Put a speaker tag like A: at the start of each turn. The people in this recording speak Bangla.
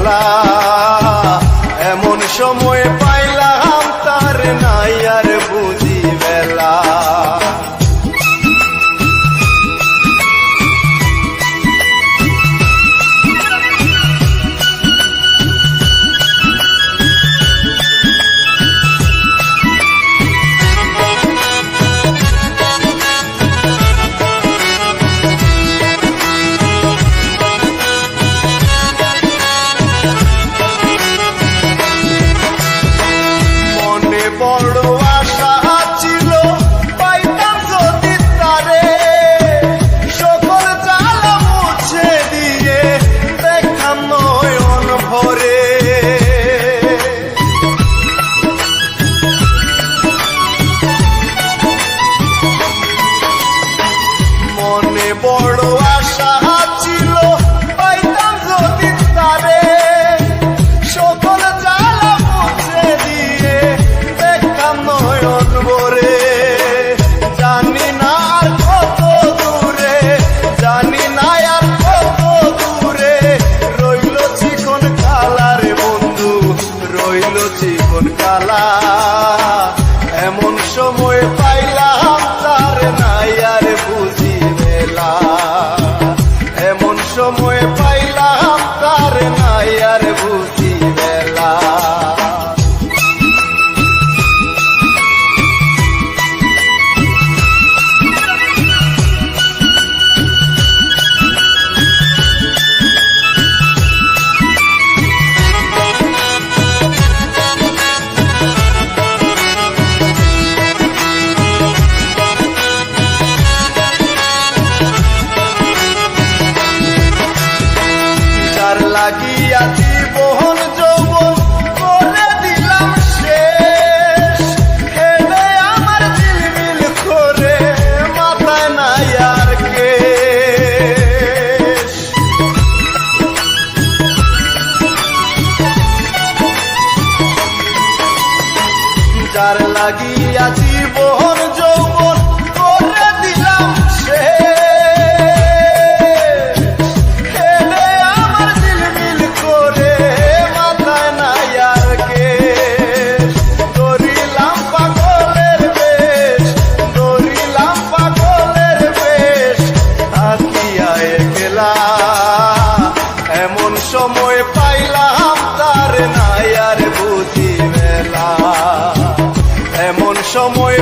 A: বেলা, এমন সময় পাইলাম তার নাই আর বুঝি বেলা। বড় আশা ছিল পাইতাম যদি তারে, সকল জ্বালা মুছে দিয়ে দেখাম নয়ন ভরে। মনে বড় আশা ছিল পাইতাম যদি তারে, সকল জ্বালা মুছে দিয়ে নয়ন ভরে। জানি না আর কত দূরে, জানি না আর কত দূরে রইল চিকন কালা রে বন্ধু, রইল চিকন কালা। এমন সময় পাইলাম তার নাই আর বুঝি বেলা, এমন সময় পাইলাম তার নাই আর বুঝি বেলা। লাগিয়া জীবন যৌবন করে দিলাম শেষ, হেলে আমার ঝিলমিল করে মাথায় নাই আর কেশ। যার লাগিয়া জীবন যৌবন করে দিলাম শেষ, এমন সময় পাইলাম তার নাই আর বুঝি বেলা, এমন সময়